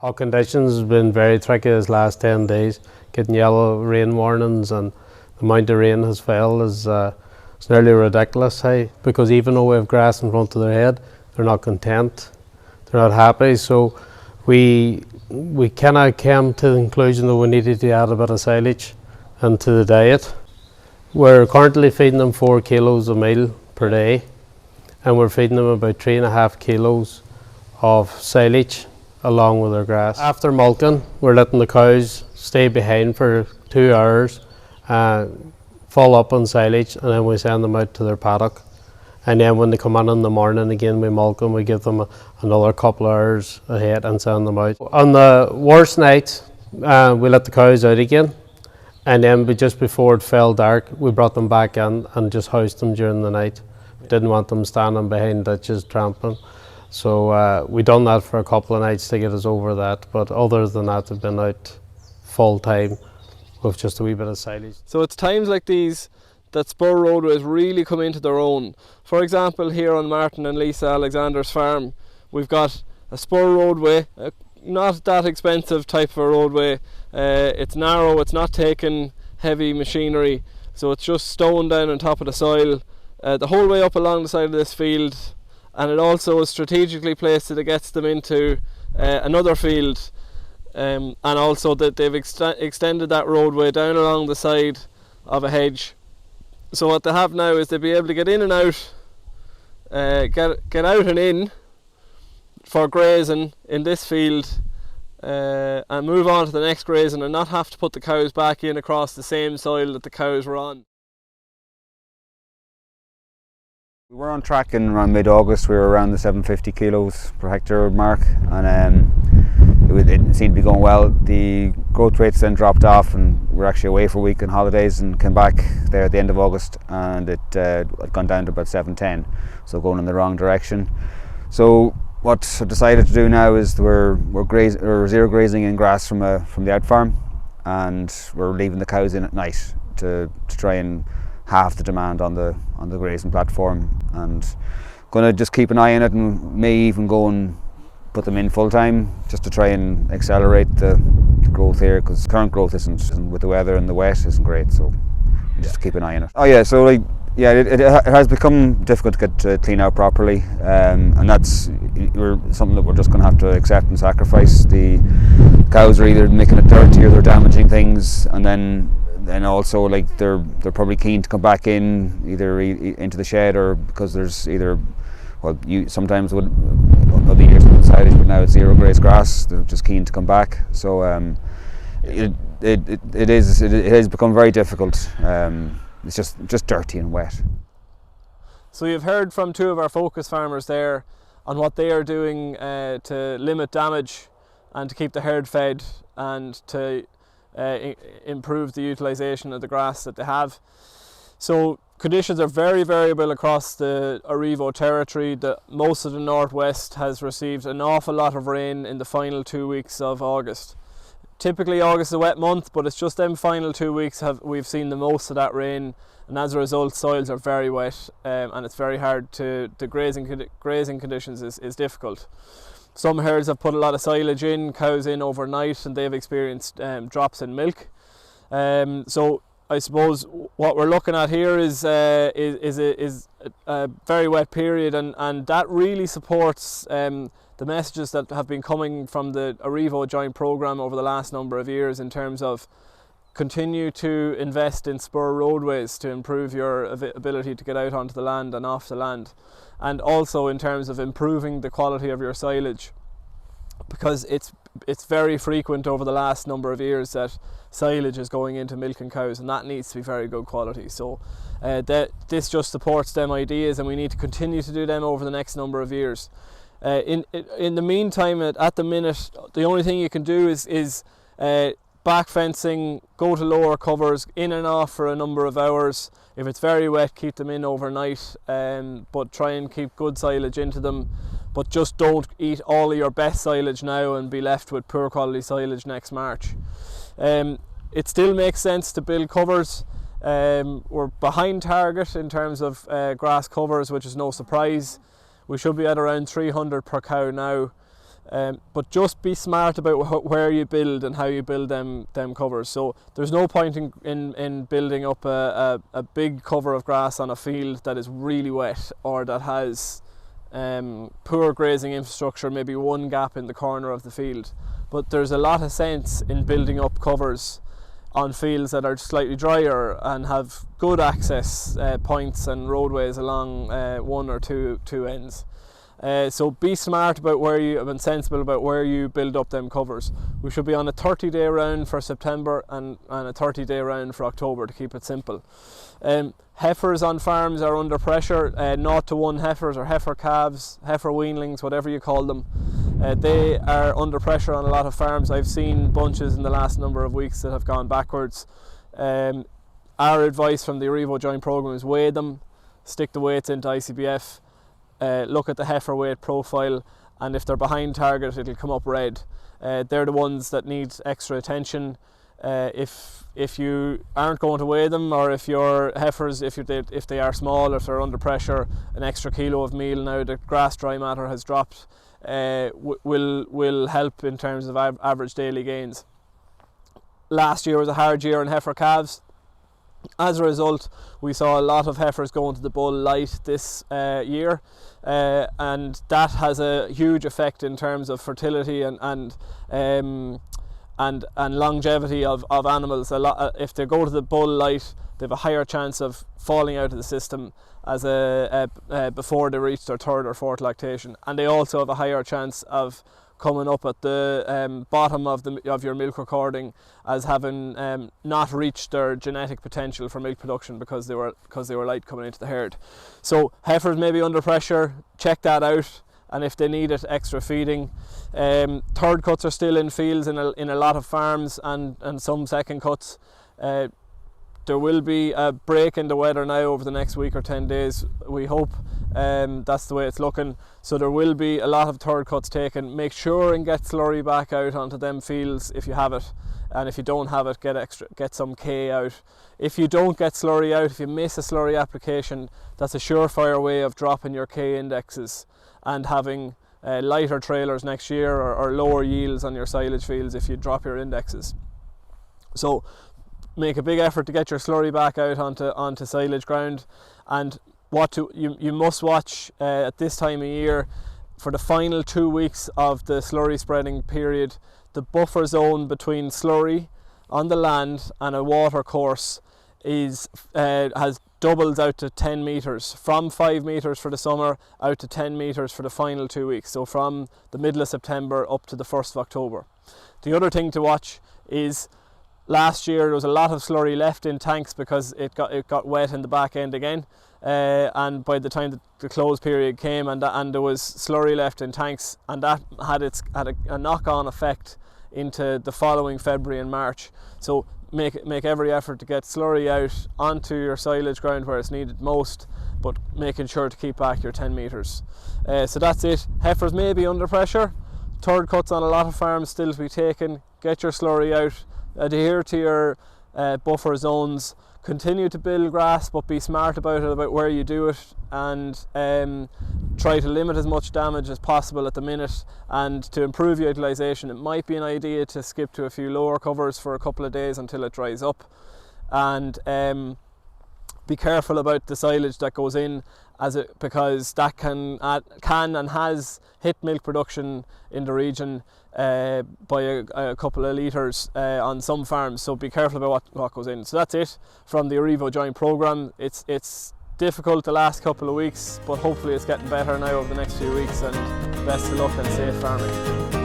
Our conditions have been very tricky this last 10 days. Getting yellow rain warnings, and the amount of rain has fell is it's nearly ridiculous. Hey, because even though we have grass in front of their head, they're not content, they're not happy. So we kind of came to the conclusion that we needed to add a bit of silage into the diet. We're currently feeding them 4 kilos a meal per day, and we're feeding them about 3.5 kilos of silage along with their grass. After milking, we're letting the cows stay behind for 2 hours, full up on silage, and then we send them out to their paddock. And then when they come in the morning again, we milk them, we give them another couple of hours ahead and send them out. On the worst nights, we let the cows out again, and then just before it fell dark, we brought them back in and just housed them during the night. We didn't want them standing behind ditches tramping. So we done that for a couple of nights to get us over that, but other than that, they've been out full time with just a wee bit of silage. So it's times like these that spur roadways really come into their own. For example, here on Martin and Lisa Alexander's farm, we've got a spur roadway, not that expensive type of a roadway. It's narrow, it's not taking heavy machinery, so it's just stone down on top of the soil the whole way up along the side of this field. And it also is strategically placed so that it gets them into another field, and also that they've extended that roadway down along the side of a hedge. So what they have now is they'll be able to get in and out, get out and in for grazing in this field, and move on to the next grazing and not have to put the cows back in across the same soil that the cows were on. We were on track in around mid-August. We were around the 750 kilos per hectare mark, and it seemed to be going well. The growth rates then dropped off, and we were actually away for a week on holidays and came back there at the end of August, and it had gone down to about 710, so going in the wrong direction. So what I decided to do now is we're zero grazing in grass from the out farm, and we're leaving the cows in at night to try and half the demand on the grazing platform, and going to just keep an eye on it, and may even go and put them in full time just to try and accelerate the growth here, because current growth isn't with the weather and the wet isn't great, so just keep an eye on it. Oh yeah, so it has become difficult to get clean out properly, and that's something that we're just going to have to accept and sacrifice. The cows are either making it dirty or they're damaging things, and then also they're probably keen to come back in either into the shed, or because there's either, well, you sometimes would other years with silage, but now it's zero graze grass, they're just keen to come back. So it has become very difficult. It's just dirty and wet. So you've heard from 2 of our focus farmers there on what they are doing to limit damage and to keep the herd fed and to improve the utilisation of the grass that they have. So conditions are very variable across the Aurivo territory. Most of the northwest has received an awful lot of rain in the final 2 weeks of August. Typically August is a wet month, but it's just them final 2 weeks we've seen the most of that rain, and as a result soils are very wet, and it's very hard the grazing conditions is difficult. Some herds have put a lot of silage in, cows in overnight, and they've experienced drops in milk. So I suppose what we're looking at here is a very wet period, and that really supports the messages that have been coming from the Aurivo joint programme over the last number of years in terms of continue to invest in spur roadways to improve your ability to get out onto the land and off the land, and also in terms of improving the quality of your silage, because it's very frequent over the last number of years that silage is going into milking cows, and that needs to be very good quality. So this just supports them ideas, and we need to continue to do them over the next number of years. In the meantime, at the minute, the only thing you can do is back fencing, go to lower covers, in and off for a number of hours. If it's very wet, keep them in overnight, but try and keep good silage into them. But just don't eat all of your best silage now and be left with poor quality silage next March. It still makes sense to build covers. We're behind target in terms of grass covers, which is no surprise. We should be at around 300 per cow now. But just be smart about where you build and how you build them covers. So there's no point in building up a big cover of grass on a field that is really wet or that has poor grazing infrastructure, maybe one gap in the corner of the field. But there's a lot of sense in building up covers on fields that are slightly drier and have good access points and roadways along one or two ends. So be smart about and sensible about where you build up them covers. We should be on a 30-day round for September and a 30-day round for October, to keep it simple. Heifers on farms are under pressure, 0 to 1 heifers or heifer calves, heifer weanlings, whatever you call them. They are under pressure on a lot of farms. I've seen bunches in the last number of weeks that have gone backwards. Our advice from the Aurivo Joint Programme is weigh them, stick the weights into ICBF, look at the heifer weight profile, and if they're behind target it'll come up red. They're the ones that need extra attention. If you aren't going to weigh them, or if your heifers, if they are small, if they're under pressure, an extra kilo of meal now that grass dry matter has dropped will help in terms of average daily gains. Last year was a hard year in heifer calves. As a result, we saw a lot of heifers going to the bull light this year, and that has a huge effect in terms of fertility and longevity of animals. If they go to the bull light, they have a higher chance of falling out of the system as before they reach their 3rd or 4th lactation, and they also have a higher chance of coming up at the bottom of your milk recording as having not reached their genetic potential for milk production because they were light coming into the herd. So heifers may be under pressure. Check that out, and if they need it, extra feeding. 3rd cuts are still in fields in a lot of farms, and some 2nd cuts. There will be a break in the weather now over the next week or 10 days, we hope. That's the way it's looking. So there will be a lot of 3rd cuts taken. Make sure and get slurry back out onto them fields if you have it, and if you don't have it, get some K out. If you don't get slurry out, if you miss a slurry application, that's a surefire way of dropping your K indexes and having lighter trailers next year, or lower yields on your silage fields if you drop your indexes. So make a big effort to get your slurry back out onto silage ground. And you must watch at this time of year, for the final 2 weeks of the slurry spreading period, the buffer zone between slurry on the land and a water course has doubled out to 10 metres, from 5 metres for the summer out to 10 metres for the final 2 weeks, so from the middle of September up to the 1st of October. The other thing to watch is, last year there was a lot of slurry left in tanks because it got wet in the back end again, and by the time the close period came and there was slurry left in tanks, and that had a knock-on effect into the following February and March. So make every effort to get slurry out onto your silage ground where it's needed most, but making sure to keep back your 10 metres. So that's it. Heifers may be under pressure. 3rd cuts on a lot of farms still to be taken. Get your slurry out. Adhere to your buffer zones. Continue to build grass, but be smart about it, about where you do it, and try to limit as much damage as possible at the minute. And to improve utilisation, it might be an idea to skip to a few lower covers for a couple of days until it dries up. And be careful about the silage that goes in, because that can and has hit milk production in the region by a couple of litres on some farms. So be careful about what goes in. So that's it from the Aurivo Joint Programme. It's difficult the last couple of weeks, but hopefully it's getting better now over the next few weeks, and best of luck and safe farming.